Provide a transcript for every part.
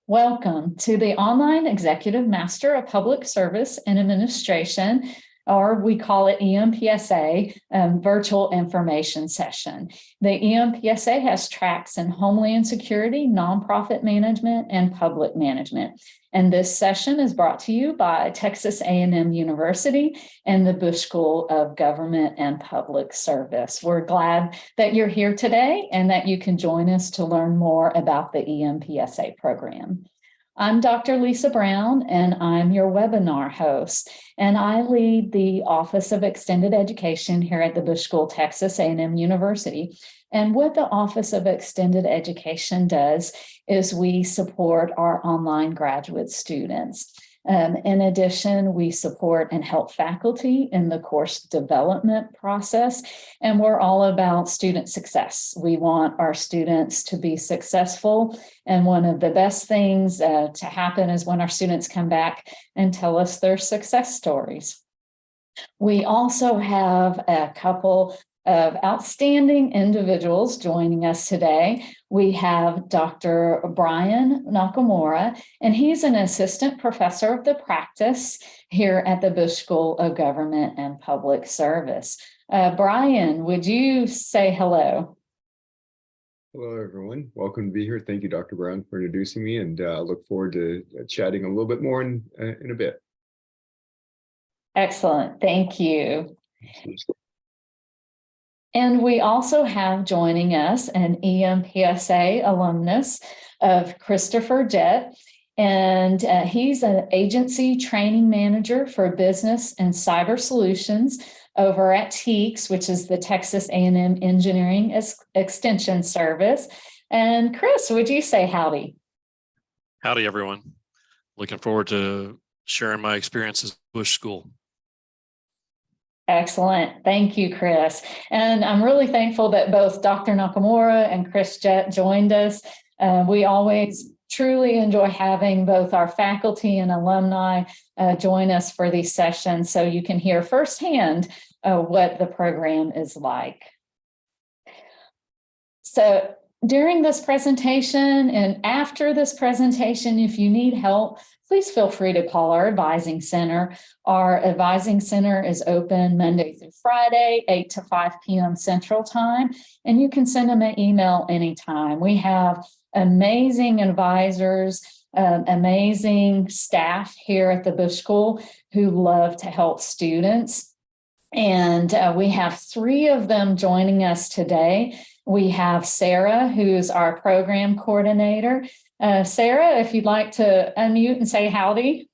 Welcome to the Online Executive Master of Public Service and Administration, or we call it EMPSA, virtual information session. The EMPSA has tracks in Homeland Security, Nonprofit Management, and Public Management. And this session is brought to you by Texas A&M University and the Bush School of Government and Public Service. We're glad that you're here today and that you can join us to learn more about the EMPSA program. I'm Dr. Lisa Brown, and I'm your webinar host, and I lead the Office of Extended Education here at the Bush School, Texas A&M University. And what the Office of Extended Education does is we support our online graduate students. In addition, we support and help faculty in the course development process, and we're all about student success. We want our students to be successful, and one of the best things to happen is when our students come back and tell us their success stories. We also have a couple of outstanding individuals joining us today. We have Dr. Brian Nakamura, and he's an assistant professor of the practice here at the Bush School of Government and Public Service. Brian, would you say hello? Hello, everyone. Welcome to be here. Thank you, Dr. Brown, for introducing me, and I look forward to chatting a little bit more in a bit. Excellent. Thank you. And we also have joining us an EMPSA alumnus of Christopher Jett, and he's an agency training manager for business and cyber solutions over at TEACS, which is the Texas A&M Engineering Extension Service. And Chris, would you say howdy? Howdy, everyone. Looking forward to sharing my experiences at Bush School. Excellent. Thank you, Chris. And I'm really thankful that both Dr. Nakamura and Chris Jett joined us. We always truly enjoy having both our faculty and alumni join us for these sessions so you can hear firsthand what the program is like. So during this presentation and after this presentation, if you need help, please feel free to call our advising center. Our advising center is open Monday through Friday, 8 to 5 p.m. Central Time, and you can send them an email anytime. We have amazing advisors, amazing staff here at the Bush School who love to help students. And we have 3 of them joining us today. We have Sarah, who's our program coordinator. Sarah, if you'd like to unmute and say howdy.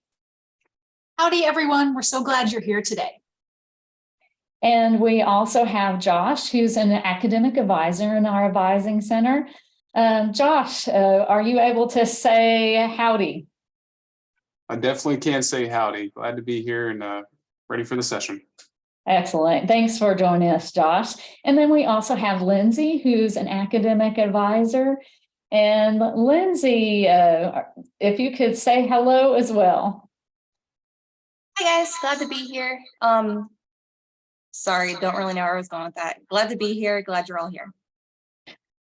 Howdy, everyone. We're so glad you're here today. And we also have Josh, who's an academic advisor in our advising center. Josh, are you able to say howdy? I definitely can say howdy. Glad to be here and ready for the session. Excellent. Thanks for joining us, Josh. And then we also have Lindsay, who's an academic advisor. And Lindsay, if you could say hello as well. Hi, guys. Glad to be here. Sorry, don't really know where I was going with that. Glad to be here. Glad you're all here.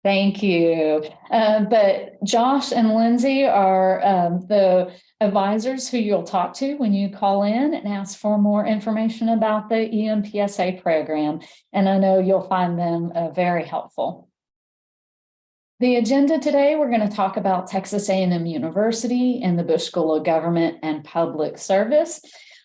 Thank you. But Josh and Lindsay are the advisors who you'll talk to when you call in and ask for more information about the EMPSA program. And I know you'll find them very helpful. The agenda today, we're going to talk about Texas A&M University and the Bush School of Government and Public Service.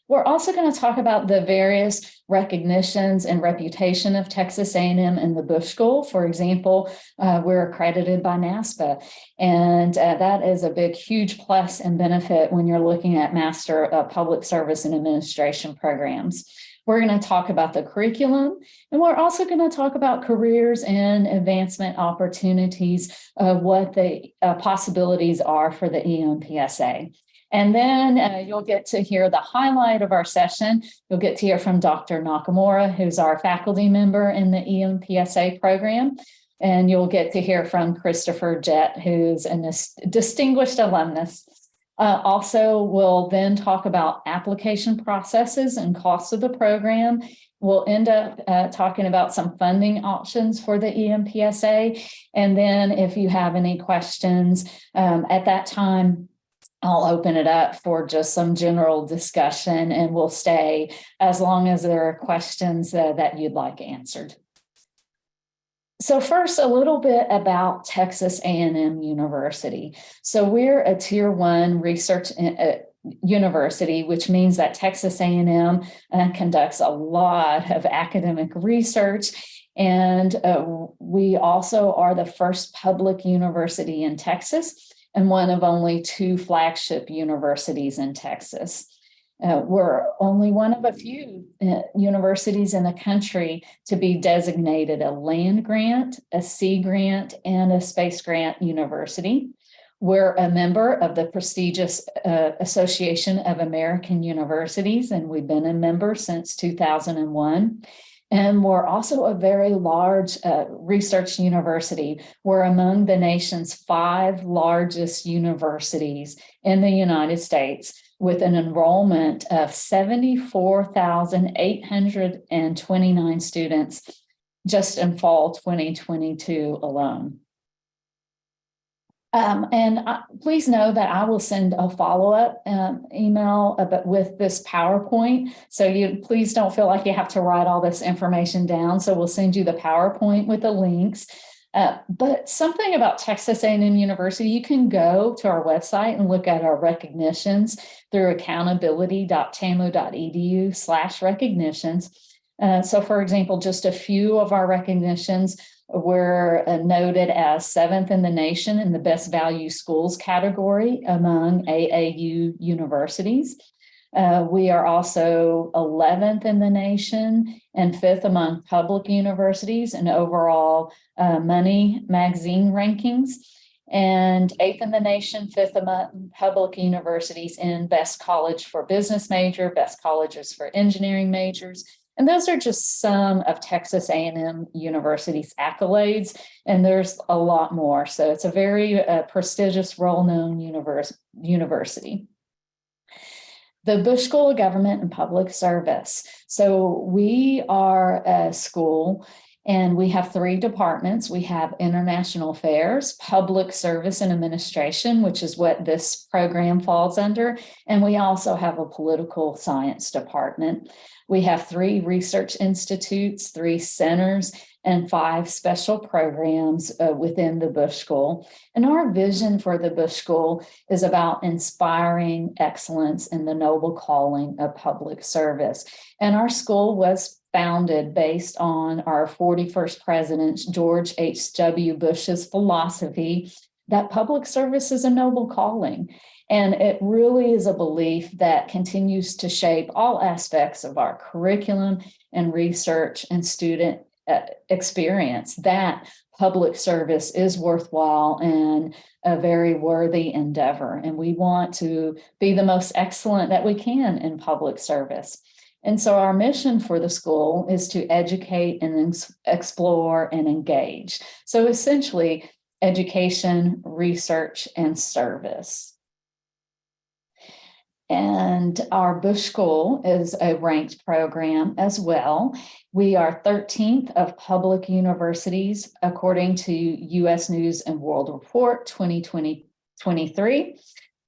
We're also going to talk about the various recognitions and reputation of Texas A&M and the Bush School. For example, we're accredited by NASPA, and that is a big, huge plus and benefit when you're looking at Master of Public Service and Administration programs. We're going to talk about the curriculum, and we're also going to talk about careers and advancement opportunities, what the possibilities are for the EMPSA. And then you'll get to hear the highlight of our session. You'll get to hear from Dr. Nakamura, who's our faculty member in the EMPSA program. And you'll get to hear from Christopher Jett, who's a distinguished alumnus. Also, we'll then talk about application processes and costs of the program. We'll end up talking about some funding options for the EMPSA. And then if you have any questions at that time, I'll open it up for just some general discussion, and we'll stay as long as there are questions that you'd like answered. So first, a little bit about Texas A&M University. So we're a Tier 1 research university, which means that Texas A&M conducts a lot of academic research. And we also are the first public university in Texas and one of only 2 flagship universities in Texas. We're only one of a few universities in the country to be designated a land grant, a sea grant, and a space grant university. We're a member of the prestigious Association of American Universities, and we've been a member since 2001. And we're also a very large research university. We're among the nation's 5 largest universities in the United States, with an enrollment of 74,829 students just in fall 2022 alone. Please know that I will send a follow-up email with this PowerPoint. So you please don't feel like you have to write all this information down. So we'll send you the PowerPoint with the links. But something about Texas A&M University, you can go to our website and look at our recognitions through accountability.tamu.edu/recognitions. So for example, just a few of our recognitions were noted as 7th in the nation in the best value schools category among AAU universities. We are also 11th in the nation and 5th among public universities in overall Money magazine rankings, and 8th in the nation, 5th among public universities in best college for business major, best colleges for engineering majors. And those are just some of Texas A&M University's accolades, and there's a lot more. So it's a very prestigious, well-known university. The Bush School of Government and Public Service. So we are a school, and we have 3 departments. We have International Affairs, Public Service and Administration, which is what this program falls under. And we also have a Political Science department. We have 3 research institutes, 3 centers, and 5 special programs within the Bush School. And our vision for the Bush School is about inspiring excellence in the noble calling of public service. And our school was founded based on our 41st president, George H.W. Bush's philosophy that public service is a noble calling. And it really is a belief that continues to shape all aspects of our curriculum and research and student experience, that public service is worthwhile and a very worthy endeavor. And we want to be the most excellent that we can in public service. And so our mission for the school is to educate and explore and engage. So essentially, education, research, and service. And our Bush School is a ranked program as well. We are 13th of public universities according to U.S. News and World Report 2023.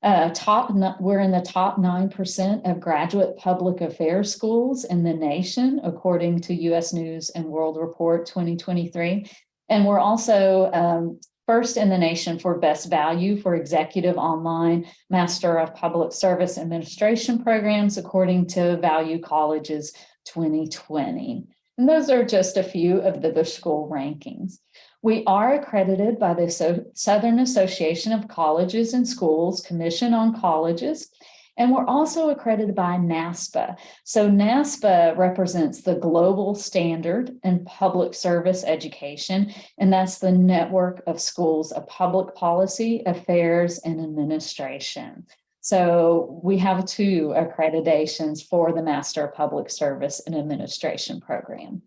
We're in the top 9% of graduate public affairs schools in the nation, according to U.S. News and World Report 2023. And we're also first in the nation for best value for executive online Master of Public Service Administration programs, according to Value College's 2020. And those are just a few of the Bush School rankings. We are accredited by the Southern Association of Colleges and Schools Commission on Colleges, and we're also accredited by NASPA. So NASPA represents the global standard in public service education, and that's the network of schools of public policy, affairs, and administration. So we have 2 accreditations for the Master of Public Service and Administration program.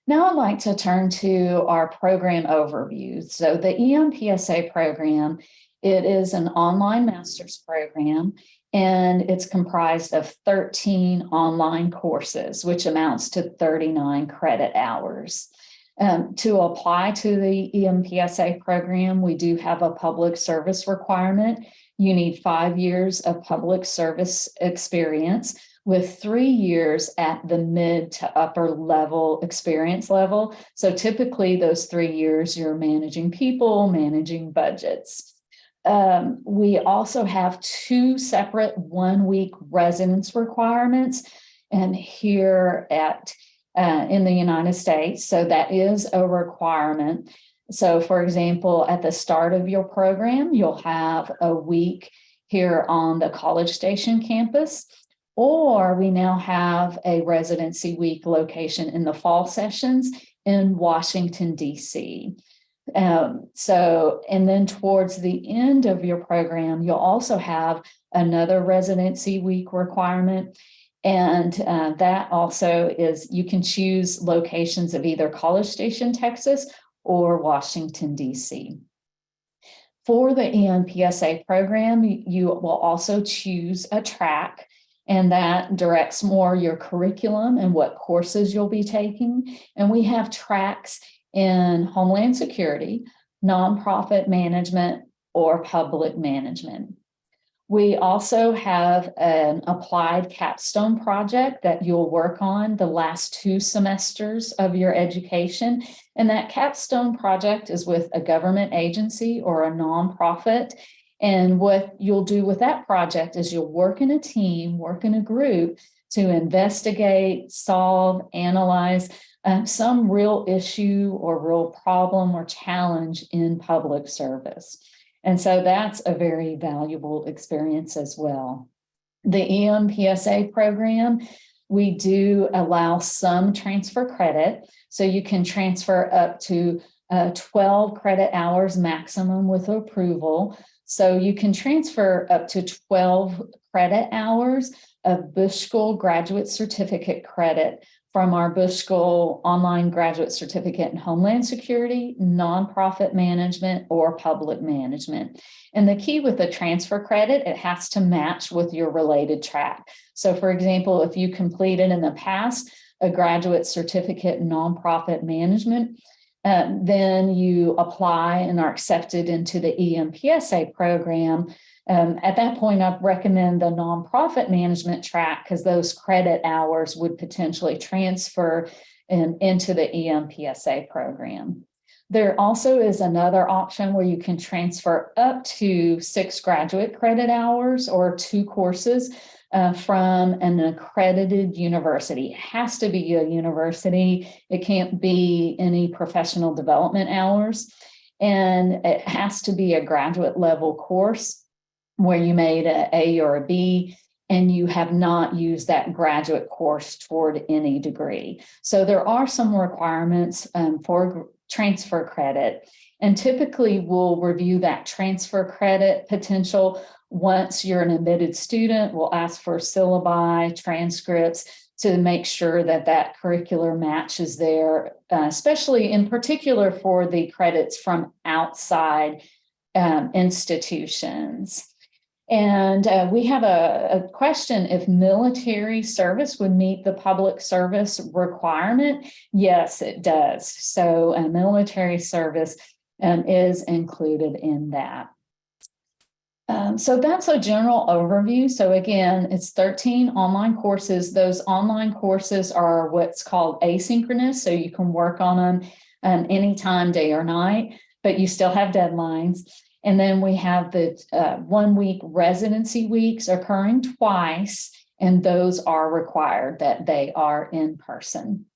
Now I'd like to turn to our program overview. So the EMPSA program, it is an online master's program, and it's comprised of 13 online courses, which amounts to 39 credit hours. To apply to the EMPSA program, we do have a public service requirement. You need 5 years of public service experience with 3 years at the mid to upper level experience level. So typically those 3 years, you're managing people, managing budgets. We also have 2 separate 1-week residence requirements, and here at in the United States. So that is a requirement. So for example, at the start of your program, you'll have a week here on the College Station campus, or we now have a residency week location in the fall sessions in Washington, D.C. And then towards the end of your program, you'll also have another residency week requirement. And that also is, you can choose locations of either College Station, Texas, or Washington, D.C. For the EMPSA program, you will also choose a track, and that directs more your curriculum and what courses you'll be taking. And we have tracks in Homeland Security, nonprofit management, or public management. We also have an applied capstone project that you'll work on the last 2 semesters of your education. And that capstone project is with a government agency or a nonprofit. And what you'll do with that project is you'll work in a team, work in a group to investigate, solve, analyze some real issue or real problem or challenge in public service. And so that's a very valuable experience as well. The EMPSA program, we do allow some transfer credit. So you can transfer up to 12 credit hours maximum with approval. So you can transfer up to 12 credit hours of Bush School graduate certificate credit from our Bush School online graduate certificate in Homeland Security, nonprofit management, or public management. And the key with the transfer credit, it has to match with your related track. So for example, if you completed in the past a graduate certificate in nonprofit management, then you apply and are accepted into the EMPSA program. At that point, I'd recommend the nonprofit management track because those credit hours would potentially transfer into the EMPSA program. There also is another option where you can transfer up to 6 graduate credit hours or 2 courses from an accredited university. It has to be a university. It can't be any professional development hours. And it has to be a graduate level course where you made an A or a B, and you have not used that graduate course toward any degree. So there are some requirements for transfer credit, and typically we'll review that transfer credit potential once you're an admitted student. We'll ask for syllabi, transcripts to make sure that that curricular match is there, especially in particular for the credits from outside institutions. And we have a question if military service would meet the public service requirement. Yes, it does. So military service is included in that. So that's a general overview. So again, it's 13 online courses. Those online courses are what's called asynchronous. So you can work on them anytime, day or night, but you still have deadlines. And then we have the 1-week residency weeks occurring twice, and those are required that they are in person.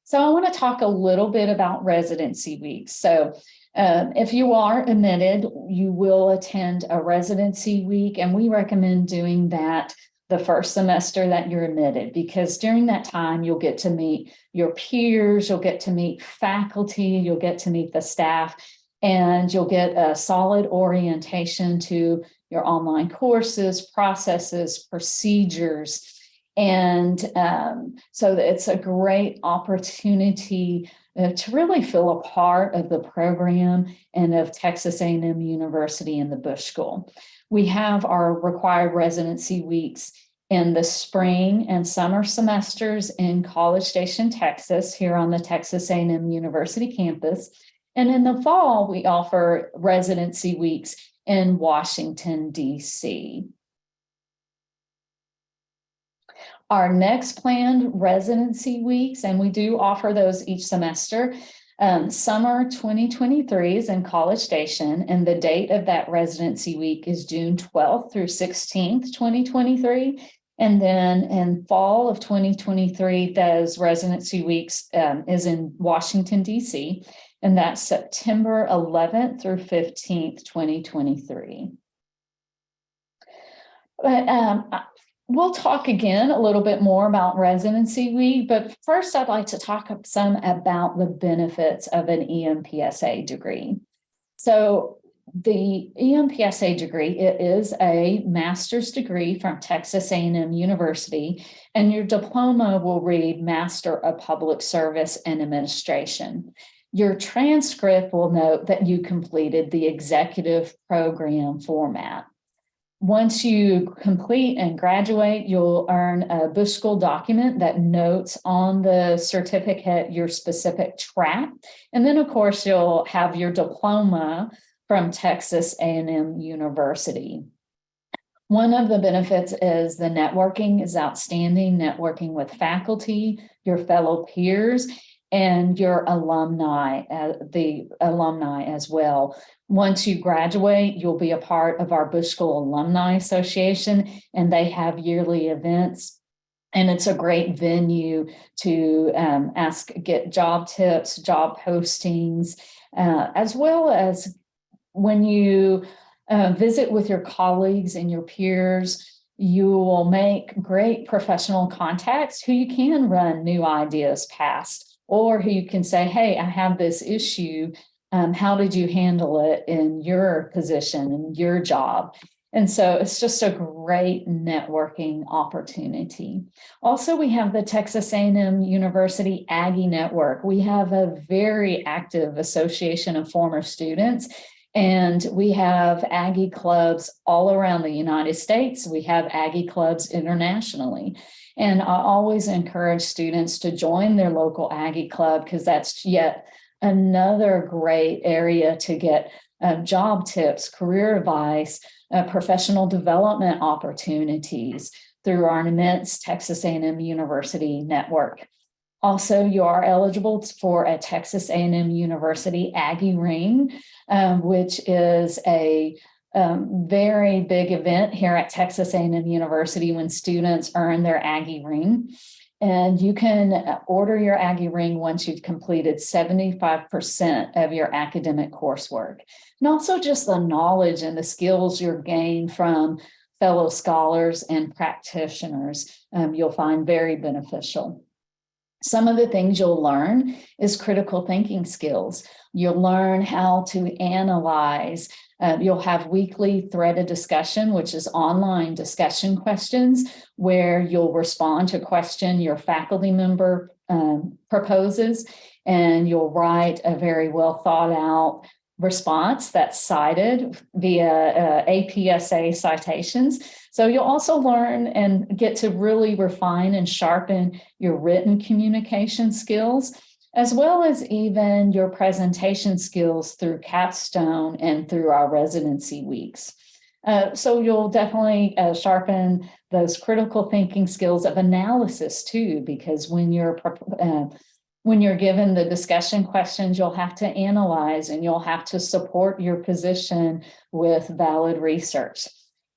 So I want to talk a little bit about residency weeks. So if you are admitted, you will attend a residency week, and we recommend doing that the first semester that you're admitted, because during that time, you'll get to meet your peers, you'll get to meet faculty, you'll get to meet the staff, and you'll get a solid orientation to your online courses, processes, procedures. And so it's a great opportunity to really feel a part of the program and of Texas A&M University and the Bush School. We have our required residency weeks in the spring and summer semesters in College Station, Texas, here on the Texas A&M University campus. And in the fall, we offer residency weeks in Washington, D.C. Our next planned residency weeks, and we do offer those each semester, summer 2023 is in College Station, and the date of that residency week is June 12th through 16th, 2023. And then in fall of 2023, those residency weeks is in Washington, D.C., and that's September 11th through 15th, 2023. But we'll talk again a little bit more about residency week, but first I'd like to talk some about the benefits of an EMPSA degree. So the EMPSA degree, it is a master's degree from Texas A&M University, and your diploma will read Master of Public Service and Administration. Your transcript will note that you completed the executive program format. Once you complete and graduate, you'll earn a Bush School document that notes on the certificate your specific track. And then, of course, you'll have your diploma from Texas A&M University. One of the benefits is the networking is outstanding, networking with faculty, your fellow peers, and your alumni, the alumni as well. Once you graduate, you'll be a part of our Bush School Alumni Association, and they have yearly events. And it's a great venue to get job tips, job postings, as well as when you visit with your colleagues and your peers, you will make great professional contacts who you can run new ideas past, or who you can say, hey, I have this issue. How did you handle it in your position, in your job? And so it's just a great networking opportunity. Also, we have the Texas A&M University Aggie Network. We have a very active association of former students, and we have Aggie clubs all around the United States. We have Aggie clubs internationally. And I always encourage students to join their local Aggie club, because that's yet another great area to get job tips, career advice, professional development opportunities through our immense Texas A&M University network. Also, you are eligible for a Texas A&M University Aggie Ring, which is a very big event here at Texas A&M University when students earn their Aggie Ring. And you can order your Aggie Ring once you've completed 75% of your academic coursework. And also just the knowledge and the skills you're gained from fellow scholars and practitioners, you'll find very beneficial. Some of the things you'll learn is critical thinking skills. You'll learn how to analyze. You'll have weekly threaded discussion, which is online discussion questions, where you'll respond to a question your faculty member proposes, and you'll write a very well thought out response that's cited via APSA citations. So you'll also learn and get to really refine and sharpen your written communication skills, as well as even your presentation skills through capstone and through our residency weeks. So you'll definitely sharpen those critical thinking skills of analysis too, because when you're given the discussion questions, you'll have to analyze and you'll have to support your position with valid research.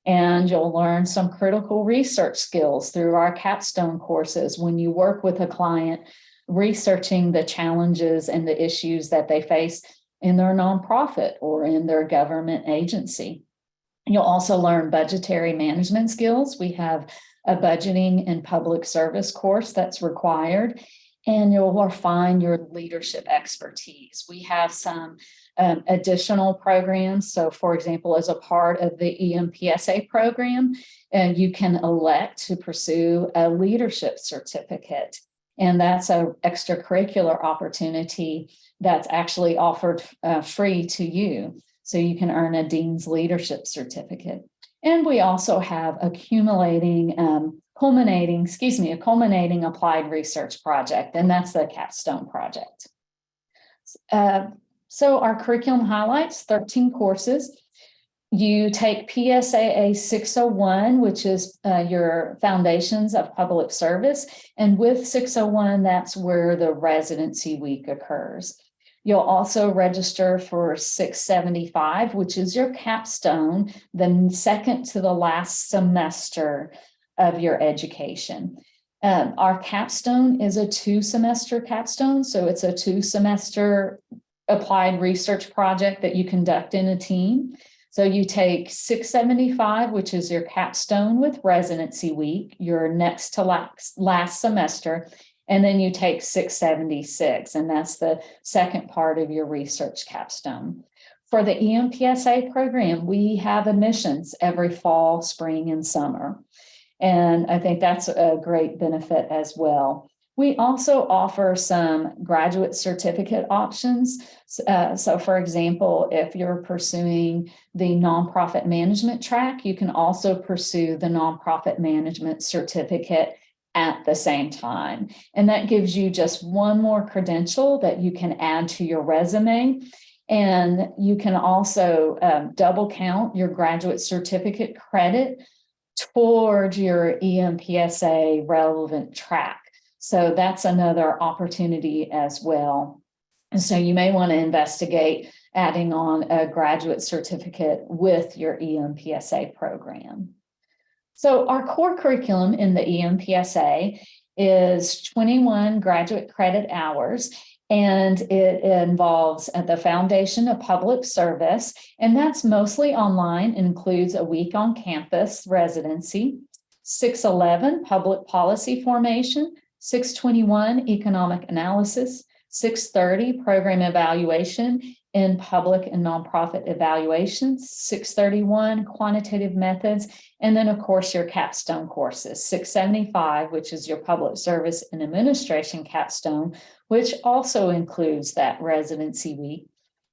And you'll learn some critical research skills through our capstone courses when you work with a client researching the challenges and the issues that they face in their nonprofit or in their government agency. You'll also learn budgetary management skills. We have a budgeting and public service course that's required, and you'll refine your leadership expertise. We have some additional programs. So, for example, as a part of the EMPSA program, you can elect to pursue a leadership certificate. And that's an extracurricular opportunity that's actually offered free to you. So you can earn a Dean's Leadership Certificate. And we also have a culminating applied research project, and that's the capstone project. So our curriculum highlights 13 courses. You take PSAA 601, which is your Foundations of Public Service. And with 601, that's where the residency week occurs. You'll also register for 675, which is your capstone, the second to the last semester of your education. Our capstone is a 2-semester capstone. So it's a 2-semester applied research project that you conduct in a team. So you take 675, which is your capstone with residency week, your next to last semester, and then you take 676, and that's the second part of your research capstone. For the EMPSA program, we have admissions every fall, spring, and summer. And I think that's a great benefit as well. We also offer some graduate certificate options. So for example, if you're pursuing the nonprofit management track, you can also pursue the nonprofit management certificate at the same time. And that gives you just one more credential that you can add to your resume. And you can also double count your graduate certificate credit towards your EMPSA relevant track. So that's another opportunity as well. And so you may want to investigate adding on a graduate certificate with your EMPSA program. So our core curriculum in the EMPSA is 21 graduate credit hours, and it involves the Foundation of Public Service, and that's mostly online and includes a week on campus residency, 611 public policy formation, 621 economic analysis, 630 program evaluation in public and nonprofit evaluations, 631 quantitative methods, and then of course your capstone courses, 675, which is your public service and administration capstone, which also includes that residency week,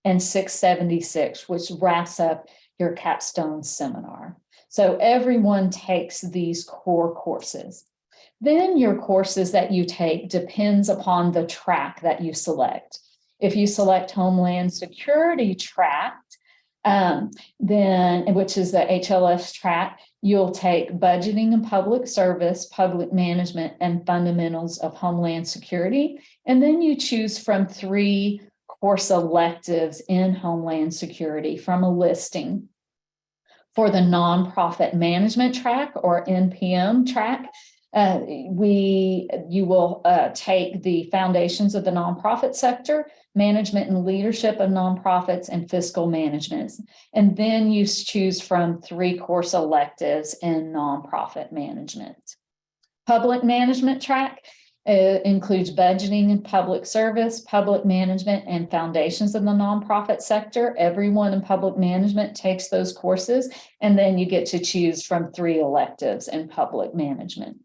and 676, which wraps up your capstone seminar. So everyone takes these core courses. Then your courses that you take depends upon the track that you select. If you select Homeland Security track, then which is the HLS track, you'll take Budgeting and Public Service, Public Management, and Fundamentals of Homeland Security. And then you choose from 3 course electives in Homeland Security from a listing. For the Nonprofit Management track or NPM track, you will take the Foundations of the Nonprofit Sector, Management and Leadership of Nonprofits, and Fiscal Management. And then you choose from 3 course electives in Nonprofit Management. Public Management track includes Budgeting and Public Service, Public Management, and Foundations of the Nonprofit Sector. Everyone in Public Management takes those courses, and then you get to choose from 3 electives in Public Management.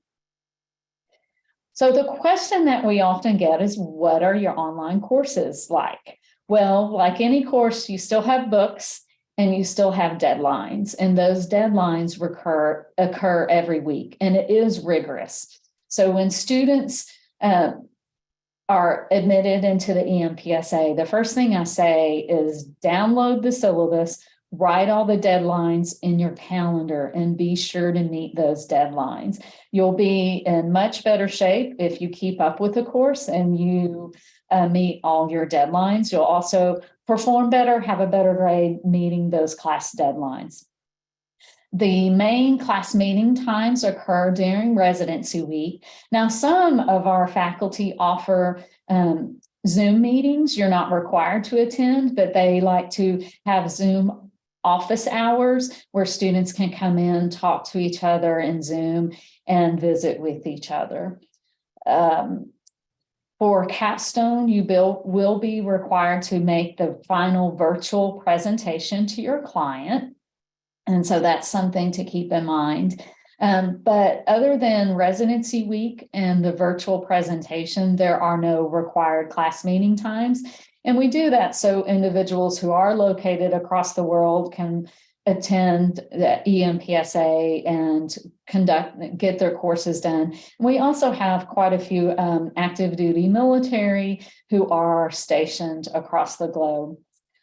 So the question that we often get is, what are your online courses like? Well, like any course, you still have books and you still have deadlines, and those deadlines occur every week, and it is rigorous. So when students are admitted into the EMPSA, the first thing I say is download the syllabus, write all the deadlines in your calendar, and be sure to meet those deadlines. You'll be in much better shape if you keep up with the course and you meet all your deadlines. You'll also perform better, have a better grade meeting those class deadlines. The main class meeting times occur during residency week. Now, some of our faculty offer Zoom meetings. You're not required to attend, but they like to have Zoom office hours where students can come in, talk to each other in Zoom, and visit with each other. For capstone, you will be required to make the final virtual presentation to your client. And so that's something to keep in mind. But other than residency week and the virtual presentation, there are no required class meeting times. And we do that so individuals who are located across the world can attend the EMPSA and get their courses done. We also have quite a few active duty military who are stationed across the globe.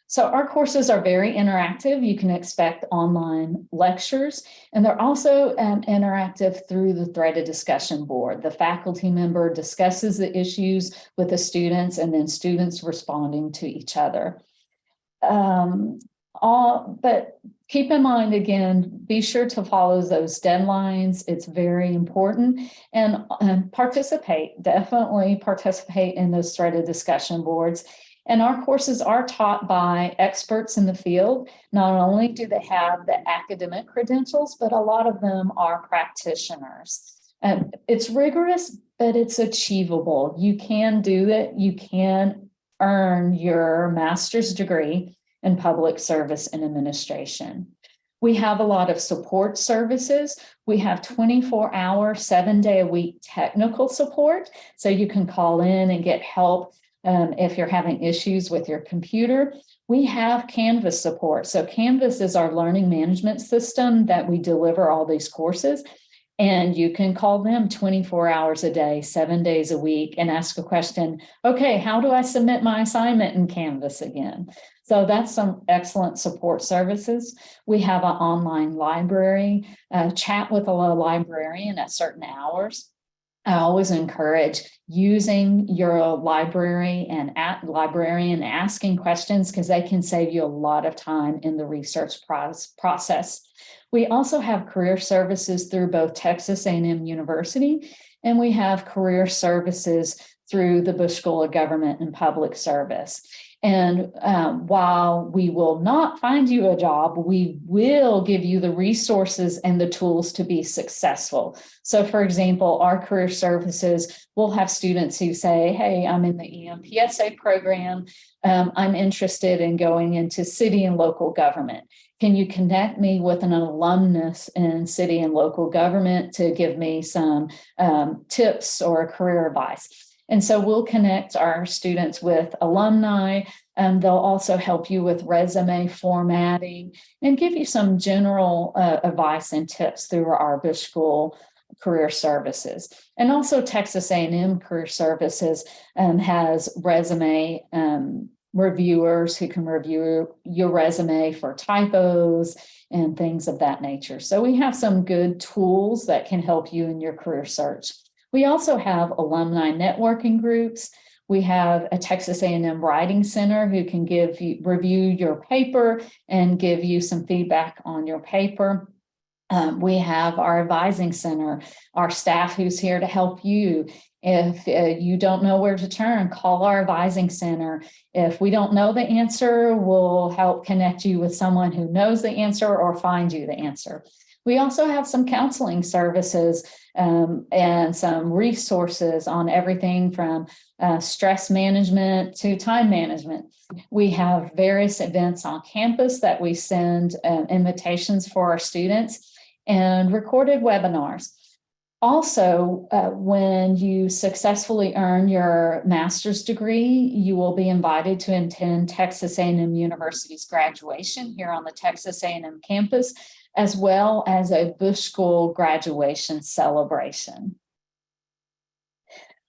So our courses are very interactive. You can expect online lectures, and they're also interactive through the threaded discussion board. The faculty member discusses the issues with the students, and then students responding to each other. But keep in mind, again, be sure to follow those deadlines. It's very important. And definitely participate in those threaded discussion boards. And our courses are taught by experts in the field. Not only do they have the academic credentials, but a lot of them are practitioners. It's rigorous, but it's achievable. You can do it. You can earn your master's degree in public service and administration. We have a lot of support services. We have 24-hour, 7-day-a-week technical support. So you can call in and get help if you're having issues with your computer. We have Canvas support. So Canvas is our learning management system that we deliver all these courses. And you can call them 24 hours a day, 7 days a week, and ask a question. Okay, how do I submit my assignment in Canvas again? So that's some excellent support services. We have an online library, chat with a librarian at certain hours. I always encourage using your librarian asking questions, because they can save you a lot of time in the research process. We also have career services through both Texas A&M University, and we have career services through the Bush School of Government and Public Service. And while we will not find you a job, we will give you the resources and the tools to be successful. So, for example, our career services will have students who say, hey, I'm in the EMPSA program. I'm interested in going into city and local government. Can you connect me with an alumnus in city and local government to give me some tips or career advice? And so we'll connect our students with alumni, and they'll also help you with resume formatting and give you some general advice and tips through our Bush School Career Services. And also Texas A&M Career Services has resume reviewers who can review your resume for typos and things of that nature. So we have some good tools that can help you in your career search. We also have alumni networking groups. We have a Texas A&M Writing Center who can review your paper and give you some feedback on your paper. We have our advising center, our staff who's here to help you. If you don't know where to turn, call our advising center. If we don't know the answer, we'll help connect you with someone who knows the answer or find you the answer. We also have some counseling services and some resources on everything from stress management to time management. We have various events on campus that we send invitations for our students and recorded webinars. Also, when you successfully earn your master's degree, you will be invited to attend Texas A&M University's graduation here on the Texas A&M campus, as well as a Bush School graduation celebration.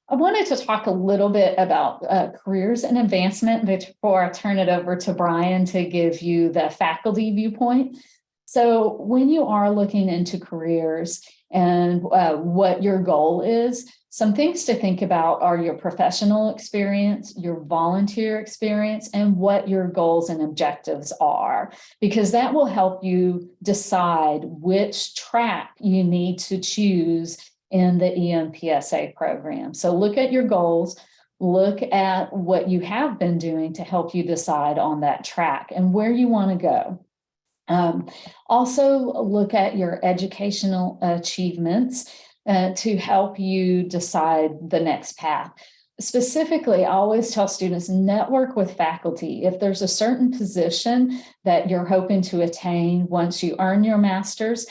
I wanted to talk a little bit about careers and advancement before I turn it over to Brian to give you the faculty viewpoint. So when you are looking into careers and what your goal is, some things to think about are your professional experience, your volunteer experience, and what your goals and objectives are, because that will help you decide which track you need to choose in the EMPSA program. So look at your goals, look at what you have been doing to help you decide on that track and where you want to go. Also look at your educational achievements to help you decide the next path. Specifically, I always tell students, network with faculty. If there's a certain position that you're hoping to attain once you earn your master's,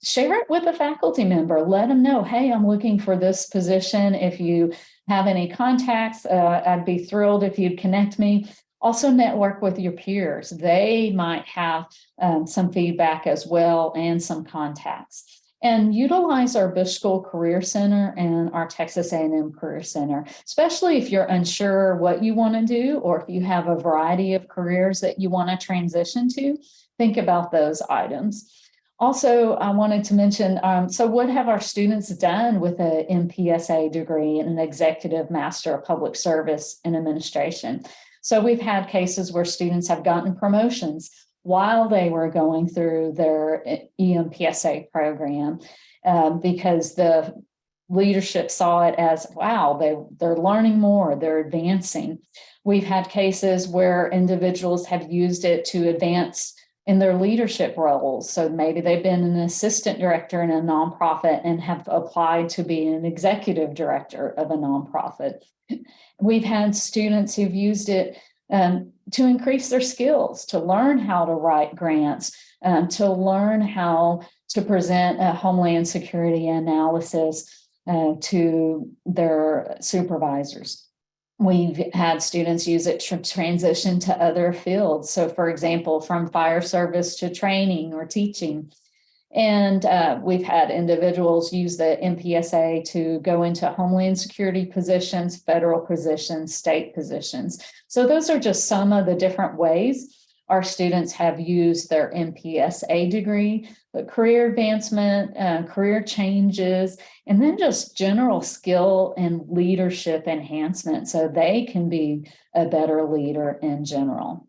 share it with a faculty member. Let them know, hey, I'm looking for this position. If you have any contacts, I'd be thrilled if you'd connect me. Also network with your peers. They might have some feedback as well and some contacts. And utilize our Bush School Career Center and our Texas A&M Career Center, especially if you're unsure what you want to do or if you have a variety of careers that you want to transition to, think about those items. Also, I wanted to mention, so what have our students done with an EMPSA degree and an Executive Master of Public Service and Administration? So we've had cases where students have gotten promotions while they were going through their EMPSA program because the leadership saw it as, wow, they're learning more, they're advancing. We've had cases where individuals have used it to advance in their leadership roles. So maybe they've been an assistant director in a nonprofit and have applied to be an executive director of a nonprofit. We've had students who've used it to increase their skills, to learn how to write grants, to learn how to present a homeland security analysis to their supervisors. We've had students use it to transition to other fields. So, for example, from fire service to training or teaching. And we've had individuals use the EMPSA to go into Homeland Security positions, federal positions, state positions. So those are just some of the different ways our students have used their EMPSA degree, but career advancement, career changes, and then just general skill and leadership enhancement so they can be a better leader in general.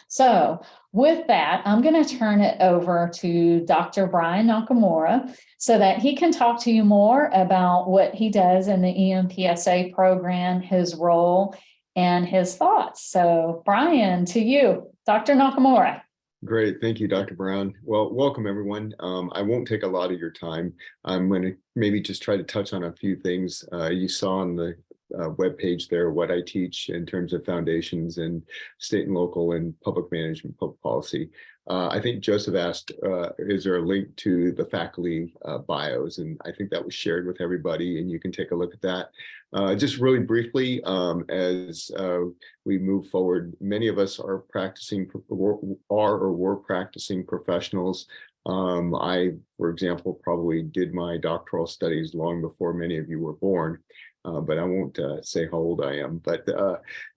So with that, I'm going to turn it over to Dr. Brian Nakamura so that he can talk to you more about what he does in the EMPSA program, his role, and his thoughts. So Brian, to you, Dr. Nakamura. Great. Thank you, Dr. Brown. Well, welcome, everyone. I won't take a lot of your time. I'm going to maybe just try to touch on a few things you saw on the webpage there, what I teach in terms of foundations and state and local and public management, public policy. I think Joseph asked, is there a link to the faculty bios? And I think that was shared with everybody, and you can take a look at that. Just really briefly, as we move forward, many of us are practicing or were practicing professionals. I, for example, probably did my doctoral studies long before many of you were born. But I won't say how old I am. But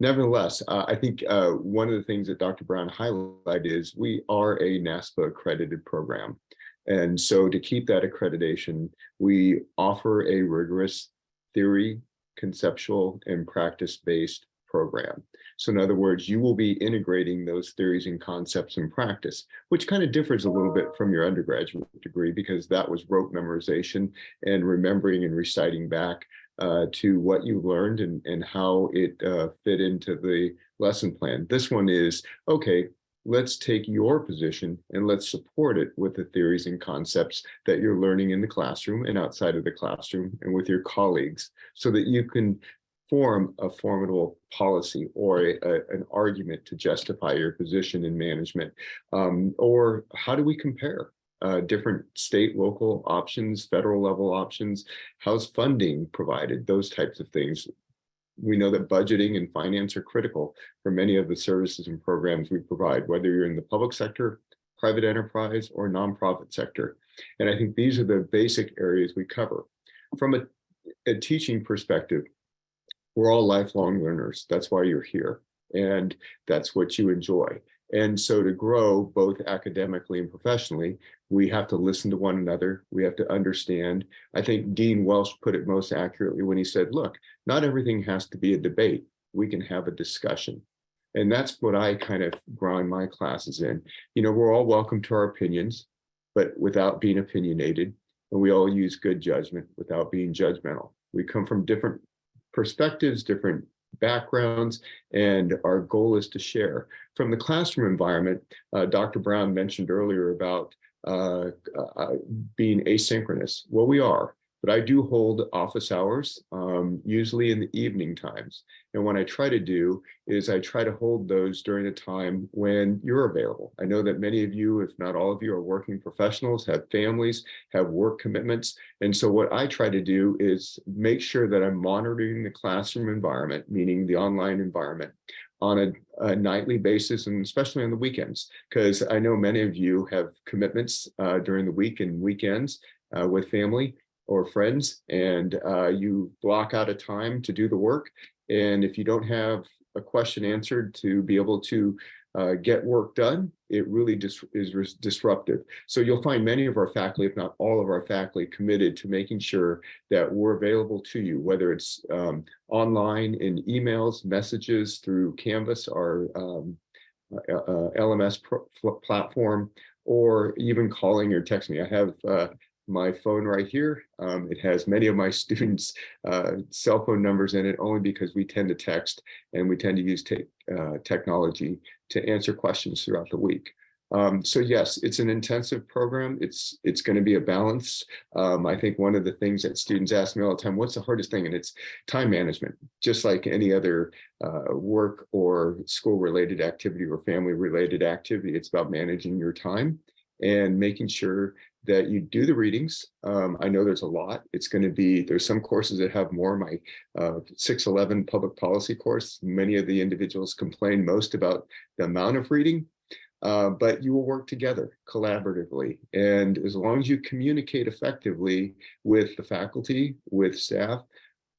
nevertheless, I think one of the things that Dr. Brown highlighted is we are a NASPA accredited program. And so to keep that accreditation, we offer a rigorous theory, conceptual, and practice-based program. So in other words, you will be integrating those theories and concepts in practice, which kind of differs a little bit from your undergraduate degree because that was rote memorization and remembering and reciting back to what you learned and how it fit into the lesson plan. This one is, okay, let's take your position and let's support it with the theories and concepts that you're learning in the classroom and outside of the classroom and with your colleagues so that you can form a formidable policy or an argument to justify your position in management. Or how do we compare? Different state, local options, federal level options, how's funding provided, those types of things. We know that budgeting and finance are critical for many of the services and programs we provide, whether you're in the public sector, private enterprise, or nonprofit sector. And I think these are the basic areas we cover. From a teaching perspective, we're all lifelong learners. That's why you're here. And that's what you enjoy. And so to grow both academically and professionally, we have to listen to one another. We have to understand. I think Dean Welsh put it most accurately when he said, look, not everything has to be a debate. We can have a discussion. And that's what I kind of grind my classes in. You know, we're all welcome to our opinions, but without being opinionated. And we all use good judgment without being judgmental. We come from different perspectives, different backgrounds, and our goal is to share. From the classroom environment, Dr. Brown mentioned earlier about being asynchronous. Well, we are, but I do hold office hours, usually in the evening times. And what I try to do is I try to hold those during a time when you're available. I know that many of you, if not all of you, are working professionals, have families, have work commitments. And so what I try to do is make sure that I'm monitoring the classroom environment, meaning the online environment, on a nightly basis, and especially on the weekends, because I know many of you have commitments during the week and weekends with family or friends, and you block out a time to do the work. And if you don't have a question answered to be able to get work done, it really is disruptive. So you'll find many of our faculty, if not all of our faculty, committed to making sure that we're available to you, whether it's online in emails, messages through Canvas, our LMS platform, or even calling or texting me. I have my phone right here. It has many of my students' cell phone numbers in it, only because we tend to text and we tend to use technology to answer questions throughout the week. So yes, it's an intensive program. It's going to be a balance. I think one of the things that students ask me all the time, what's the hardest thing? And it's time management. Just like any other work or school-related activity or family-related activity, it's about managing your time and making sure that you do the readings. I know there's a lot. It's going to be, there's some courses that have more. My 611 public policy course, many of the individuals complain most about the amount of reading, but you will work together collaboratively. And as long as you communicate effectively with the faculty, with staff,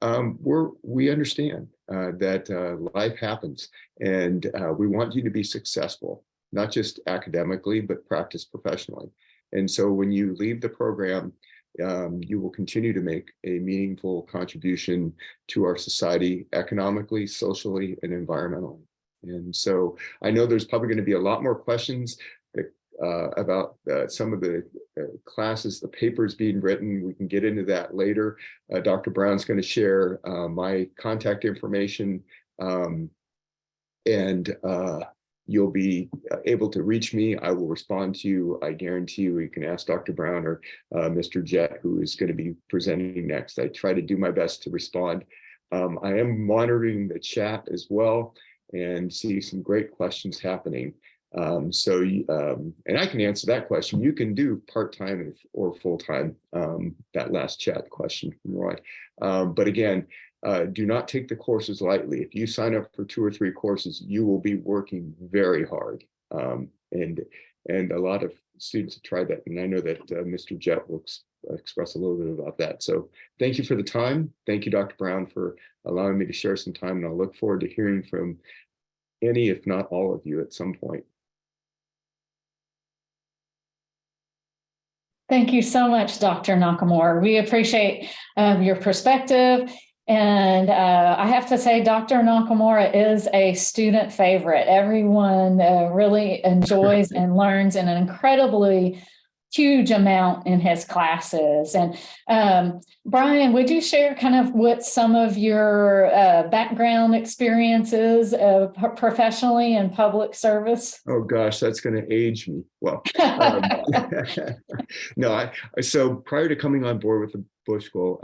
we understand that life happens, and we want you to be successful, not just academically, but practice professionally. And so when you leave the program, you will continue to make a meaningful contribution to our society economically, socially, and environmentally. And so I know there's probably going to be a lot more questions about some of the classes, the papers being written. We can get into that later. Dr. Brown's going to share my contact information, and you'll be able to reach me. I will respond to you. I guarantee you, you can ask Dr. Brown or Mr. Jett, who is going to be presenting next. I try to do my best to respond. I am monitoring the chat as well and see some great questions happening. And I can answer that question. You can do part-time or full-time, that last chat question from Roy. But again, do not take the courses lightly. If you sign up for 2 or 3 courses, you will be working very hard. And a lot of students have tried that. And I know that Mr. Jett will express a little bit about that. So thank you for the time. Thank you, Dr. Brown, for allowing me to share some time. And I'll look forward to hearing from any, if not all of you at some point. Thank you so much, Dr. Nakamura. We appreciate your perspective. And I have to say, Dr. Nakamura is a student favorite. Everyone really enjoys and learns an incredibly huge amount in his classes. And Brian, would you share kind of what some of your background experiences professionally in public service? Oh gosh, that's going to age me. Well, no, so prior to coming on board with the Bush School,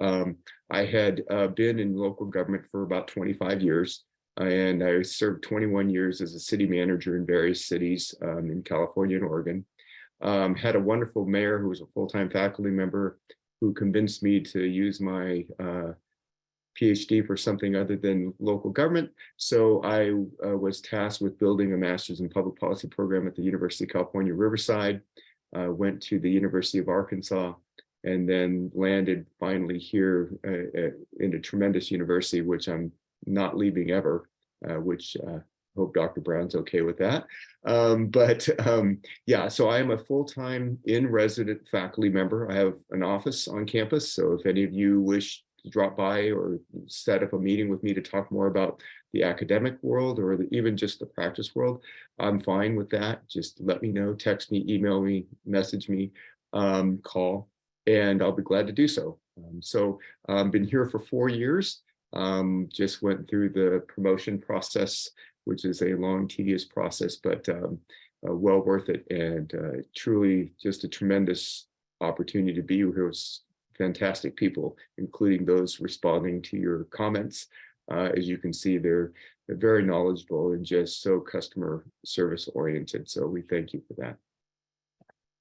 I had been in local government for about 25 years, and I served 21 years as a city manager in various cities in California and Oregon. Had a wonderful mayor who was a full-time faculty member who convinced me to use my PhD for something other than local government. So I was tasked with building a master's in public policy program at the University of California, Riverside, went to the University of Arkansas, and then landed finally here in a tremendous university, which I'm not leaving ever, which hope Dr. Brown's okay with that. Yeah, so I am a full-time in-resident faculty member. I have an office on campus, so if any of you wish to drop by or set up a meeting with me to talk more about the academic world or even just the practice world, I'm fine with that. Just let me know, text me, email me, message me, call, and I'll be glad to do so. I've been here for 4 years, just went through the promotion process, which is a long, tedious process, but well worth it, and truly just a tremendous opportunity to be here with fantastic people, including those responding to your comments. As you can see, they're very knowledgeable and just so customer service oriented. So we thank you for that.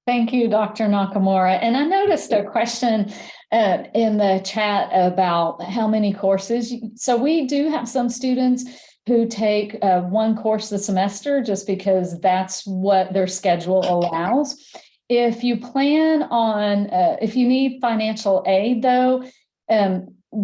Thank you, Dr. Nakamura. And I noticed a question in the chat about how many courses. So we do have some students who take one course a semester just because that's what their schedule allows. If you plan on, if you need financial aid though,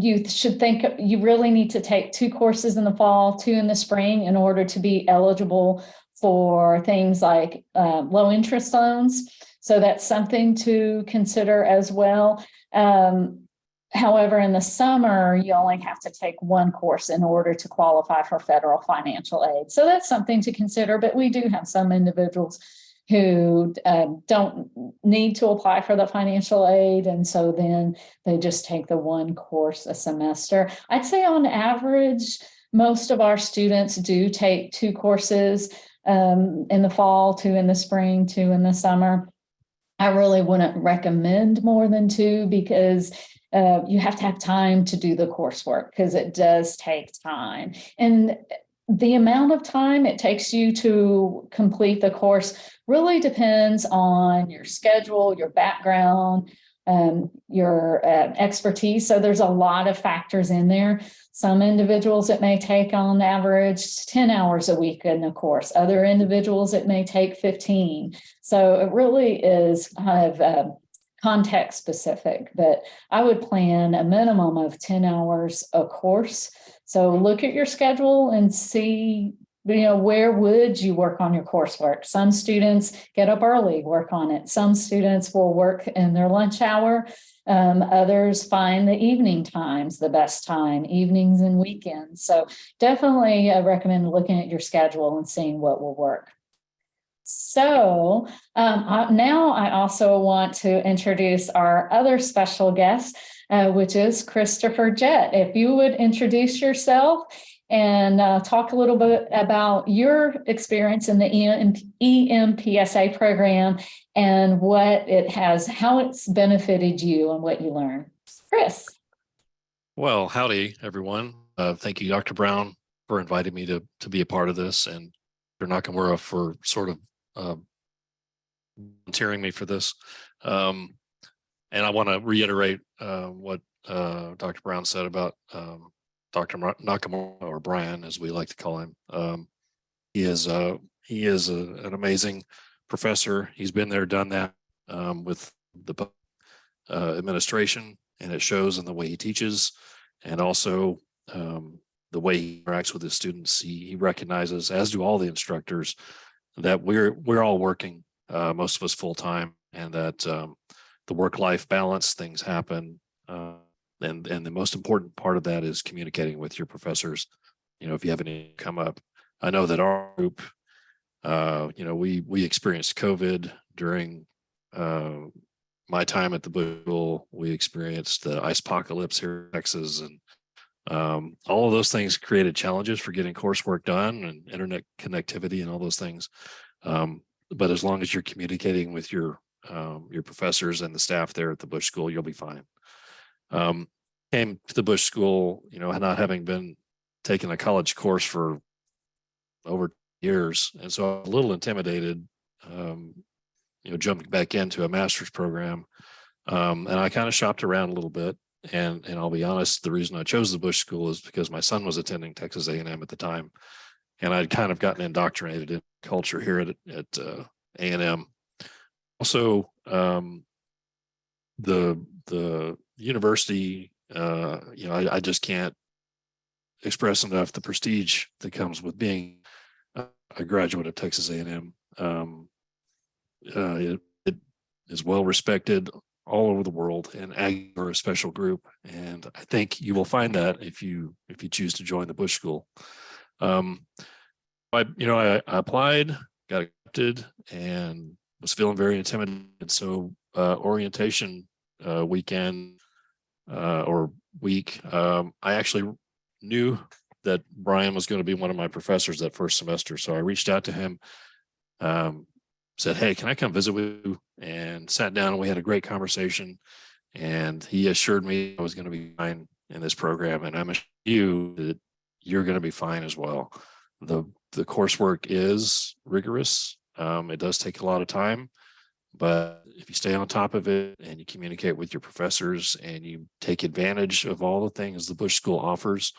you should think you really need to take 2 courses in the fall, 2 in the spring in order to be eligible for things like low interest loans. So that's something to consider as well. However, in the summer, you only have to take 1 course in order to qualify for federal financial aid. So that's something to consider, but we do have some individuals who don't need to apply for the financial aid. And so then they just take the 1 course a semester. I'd say on average, most of our students do take 2 courses in the fall, 2 in the spring, 2 in the summer. I really wouldn't recommend more than 2 because you have to have time to do the coursework because it does take time. And the amount of time it takes you to complete the course really depends on your schedule, your background, your expertise. So there's a lot of factors in there. Some individuals it may take on average 10 hours a week in a course. Other individuals it may take 15. So it really is kind of context specific, but I would plan a minimum of 10 hours a course. So look at your schedule and see, where would you work on your coursework? Some students get up early, work on it. Some students will work in their lunch hour. Others find the evening times the best time, evenings and weekends. So definitely I recommend looking at your schedule and seeing what will work. So now I also want to introduce our other special guest, which is Christopher Jett. If you would introduce yourself and talk a little bit about your experience in the EMPSA program and what it has, how it's benefited you and what you learned. Chris. Well, howdy, everyone. Thank you, Dr. Brown, for inviting me to be a part of this, and Dr. Nakamura for sort of volunteering me for this. And I want to reiterate what Dr. Brown said about Dr. Nakamura, or Brian, as we like to call him. He is an amazing professor. He's been there, done that with the administration, and it shows in the way he teaches, and also the way he interacts with his students. He recognizes, as do all the instructors, that we're all working, most of us full time, and that the work-life balance, things happen. And the most important part of that is communicating with your professors. If you have any come up, I know that our group, we experienced COVID during my time at the Bush School. We experienced the ice apocalypse here in Texas, and all of those things created challenges for getting coursework done and internet connectivity and all those things. But as long as you're communicating with your professors and the staff there at the Bush School, you'll be fine. Came to the Bush School, not having been taking a college course for over years, and so I was a little intimidated, jumping back into a master's program. And I kind of shopped around a little bit, and I'll be honest, the reason I chose the Bush School is because my son was attending Texas A&M at the time, and I'd kind of gotten indoctrinated in culture here at A&M. Also, the university, I just can't express enough the prestige that comes with being a graduate of Texas A&M. It is well respected all over the world, and Ag are a special group, and I think you will find that if you choose to join the Bush School. I applied, got accepted, and was feeling very intimidated. So orientation weekend or week, I actually knew that Brian was going to be one of my professors that first semester. So I reached out to him, said, "Hey, can I come visit with you?" And sat down, and we had a great conversation. And he assured me I was going to be fine in this program, and I'm assuring you that you're going to be fine as well. The coursework is rigorous. It does take a lot of time, but if you stay on top of it and you communicate with your professors and you take advantage of all the things the Bush School offers,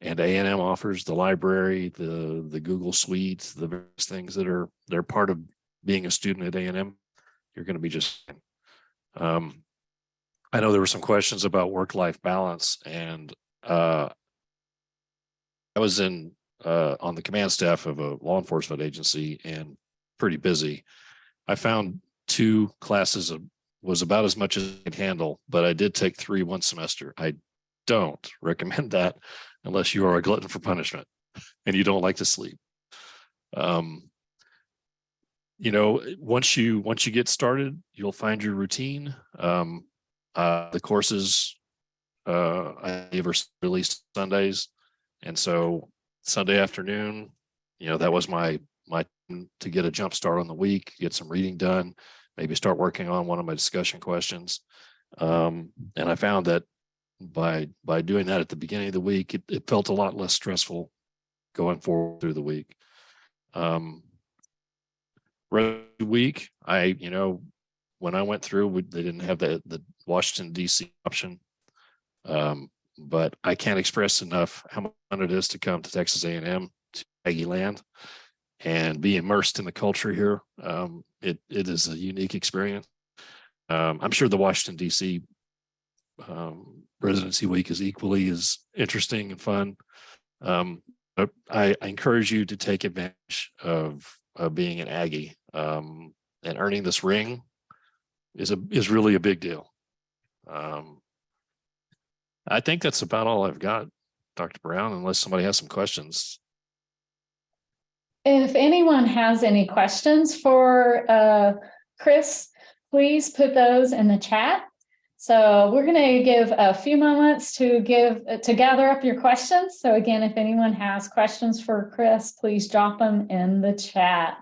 And A&M offers the library, the Google Suite, the various things they're part of being a student at A&M. You're going to be just fine. I know there were some questions about work-life balance, and I was on the command staff of a law enforcement agency and pretty busy. I found 2 classes was about as much as I could handle, but I did take 3 one semester. I don't recommend that unless you are a glutton for punishment and you don't like to sleep. Once you get started, you'll find your routine. The courses I ever released Sundays, and so Sunday afternoon, that was my time to get a jump start on the week, get some reading done, maybe start working on one of my discussion questions. And I found that by doing that at the beginning of the week, it felt a lot less stressful going forward through the week. Week, when I went through, they didn't have the Washington, D.C. option. But I can't express enough how much fun it is to come to Texas A&M, to Aggie land, and be immersed in the culture here. It is a unique experience. I'm sure the Washington, D.C. Residency week is equally as interesting and fun. But I encourage you to take advantage of being an Aggie, and earning this ring is really a big deal. I think that's about all I've got, Dr. Brown, unless somebody has some questions. If anyone has any questions for Chris, please put those in the chat. So we're going to give a few moments to gather up your questions. So again, if anyone has questions for Chris, please drop them in the chat.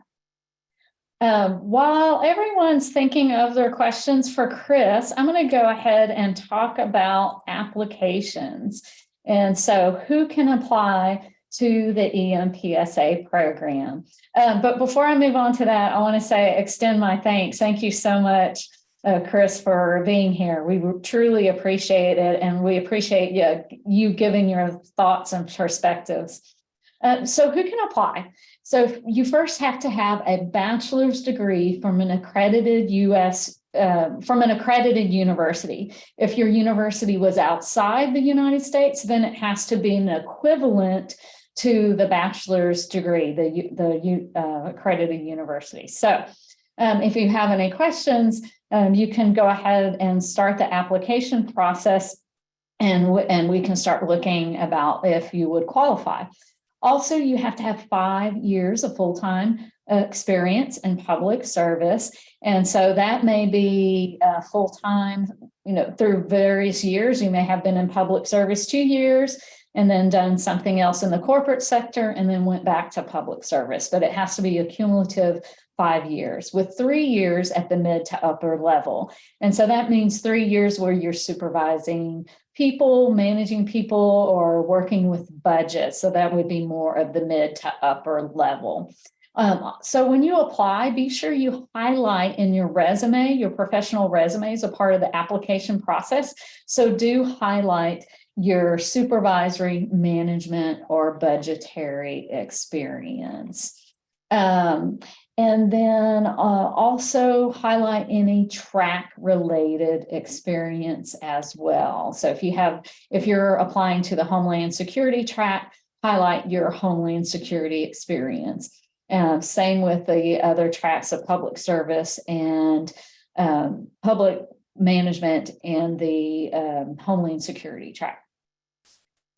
While everyone's thinking of their questions for Chris, I'm going to go ahead and talk about applications. And so who can apply to the EMPSA program? But before I move on to that, I want to extend my thanks. Thank you so much, Chris, for being here. We truly appreciate it, and we appreciate you giving your thoughts and perspectives. So who can apply? So you first have to have a bachelor's degree from an accredited university. If your university was outside the United States, then it has to be an equivalent to the bachelor's degree, the accredited university. So if you have any questions, you can go ahead and start the application process, and we can start looking about if you would qualify. Also, you have to have 5 years of full-time experience in public service. And so that may be full-time, through various years. You may have been in public service 2 years and then done something else in the corporate sector and then went back to public service. But it has to be a cumulative 5 years, with 3 years at the mid to upper level. And so that means 3 years where you're supervising people, managing people, or working with budgets. So that would be more of the mid to upper level. So when you apply, be sure you highlight in your resume, your professional resume is a part of the application process. So do highlight your supervisory, management, or budgetary experience. And then also highlight any track related experience as well. So if you're applying to the Homeland Security track, highlight your Homeland Security experience. Same with the other tracks of public service and public management and the Homeland Security track.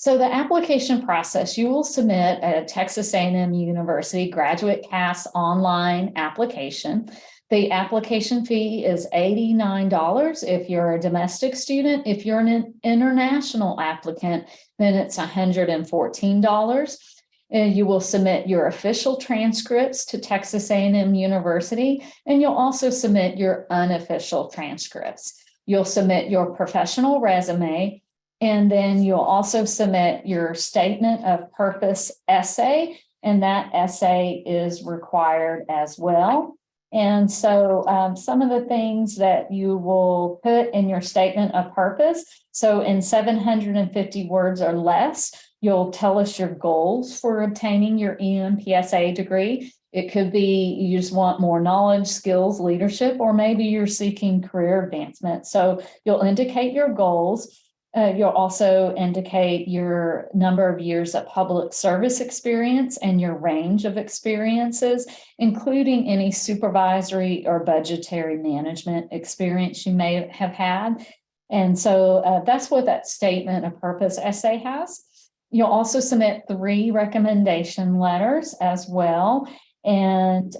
So the application process, you will submit a Texas A&M University Graduate CAS online application. The application fee is $89 if you're a domestic student. If you're an international applicant, then it's $114. You will submit your official transcripts to Texas A&M University, and you'll also submit your unofficial transcripts. You'll submit your professional resume, and then you'll also submit your statement of purpose essay, and that essay is required as well. And so some of the things that you will put in your statement of purpose, so in 750 words or less, You'll tell us your goals for obtaining your EMPSA degree. It could be you just want more knowledge, skills, leadership, or maybe you're seeking career advancement. So you'll indicate your goals. You'll also indicate your number of years of public service experience and your range of experiences, including any supervisory or budgetary management experience you may have had. And so that's what that statement of purpose essay has. You'll also submit 3 recommendation letters as well. And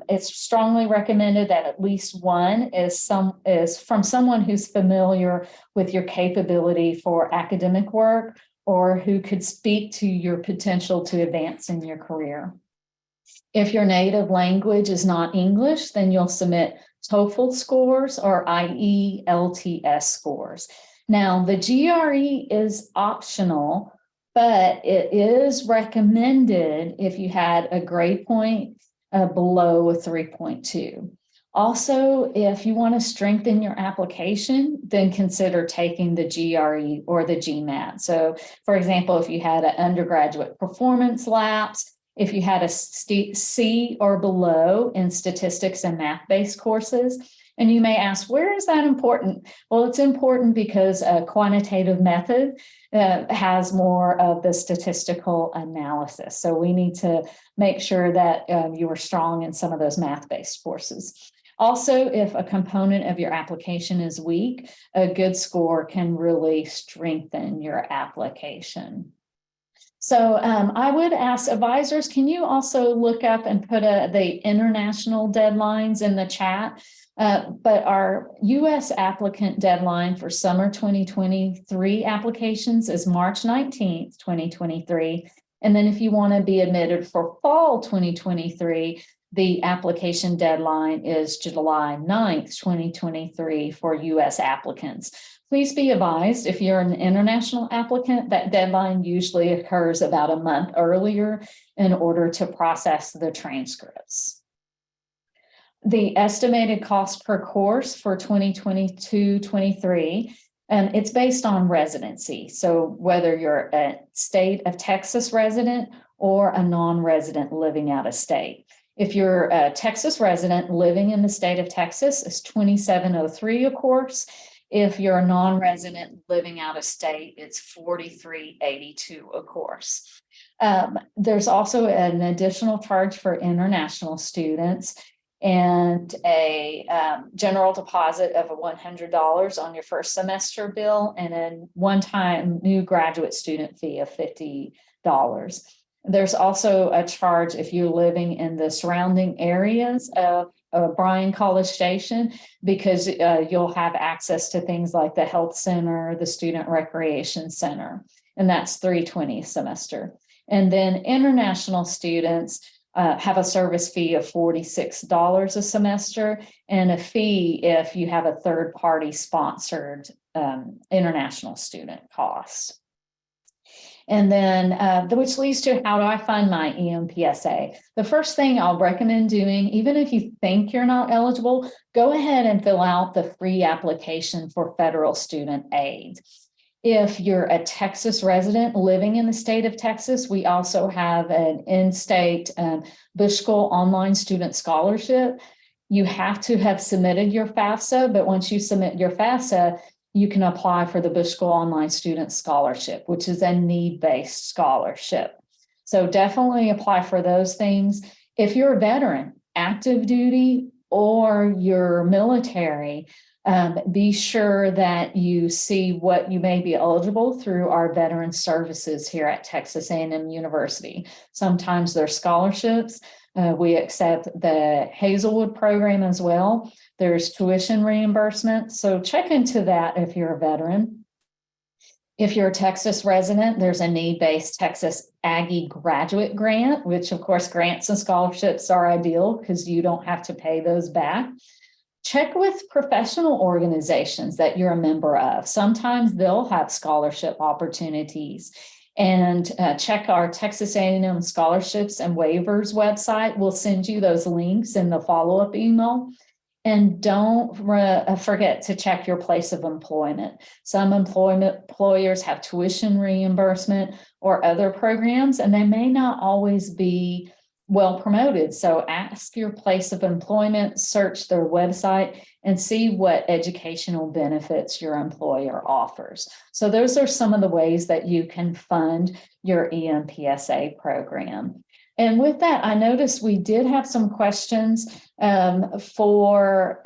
it's strongly recommended that at least one is from someone who's familiar with your capability for academic work or who could speak to your potential to advance in your career. If your native language is not English, then you'll submit TOEFL scores or IELTS scores. Now, the GRE is optional, but it is recommended if you had a grade point below a 3.2. Also, if you want to strengthen your application, then consider taking the GRE or the GMAT. So, for example, if you had an undergraduate performance lapse, if you had a C or below in statistics and math-based courses, and you may ask, where is that important? Well, it's important because a quantitative method has more of the statistical analysis. So we need to make sure that you are strong in some of those math-based courses. Also, if a component of your application is weak, a good score can really strengthen your application. So I would ask advisors, can you also look up and put the international deadlines in the chat? But our U.S. applicant deadline for summer 2023 applications is March 19th, 2023. And then if you want to be admitted for fall 2023, the application deadline is July 9th, 2023 for U.S. applicants. Please be advised, if you're an international applicant, that deadline usually occurs about a month earlier in order to process the transcripts. The estimated cost per course for 2022-23, it's based on residency. So whether you're a state of Texas resident or a non-resident living out of state. If you're a Texas resident living in the state of Texas, it's $27.03 a course. If you're a non-resident living out of state, it's $43.82 a course. There's also an additional charge for international students and a general deposit of $100 on your first semester bill and a one-time new graduate student fee of $50. There's also a charge if you're living in the surrounding areas of Bryan College Station, because you'll have access to things like the health center, the student recreation center, and that's $320 a semester. And then international students have a service fee of $46 a semester and a fee if you have a third-party sponsored international student cost. And then, which leads to how do I fund my EMPSA? The first thing I'll recommend doing, even if you think you're not eligible, go ahead and fill out the free application for federal student aid. If you're a Texas resident living in the state of Texas, we also have an in-state Bush School online student scholarship. You have to have submitted your FAFSA, but once you submit your FAFSA, you can apply for the Bush School Online Student Scholarship, which is a need-based scholarship. So definitely apply for those things. If you're a veteran, active duty, or you're military, be sure that you see what you may be eligible through our veteran services here at Texas A&M University. Sometimes there's scholarships. We accept the Hazelwood program as well. There's tuition reimbursement. So check into that if you're a veteran. If you're a Texas resident, there's a need-based Texas Aggie graduate grant, which of course grants and scholarships are ideal because you don't have to pay those back. Check with professional organizations that you're a member of. Sometimes they'll have scholarship opportunities. And check our Texas A&M scholarships and waivers website. We'll send you those links in the follow-up email. And don't forget to check your place of employment. Some employers have tuition reimbursement or other programs, and they may not always be well promoted. So ask your place of employment, search their website, and see what educational benefits your employer offers. So those are some of the ways that you can fund your EMPSA program. And with that, I noticed we did have some questions for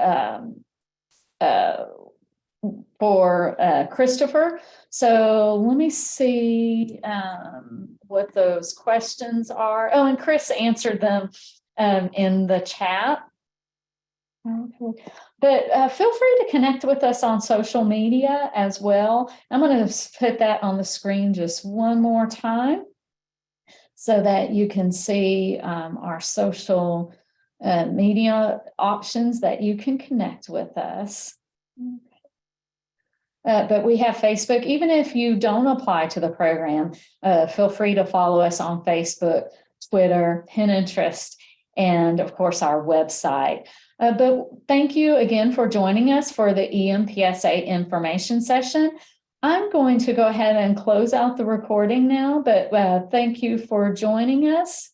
Christopher. So let me see what those questions are. Oh, and Chris answered them in the chat. Okay. But feel free to connect with us on social media as well. I'm going to put that on the screen just one more time so that you can see our social media options that you can connect with us. But we have Facebook. Even if you don't apply to the program, feel free to follow us on Facebook, Twitter, Pinterest, and of course our website. But thank you again for joining us for the EMPSA information session. I'm going to go ahead and close out the recording now, but thank you for joining us.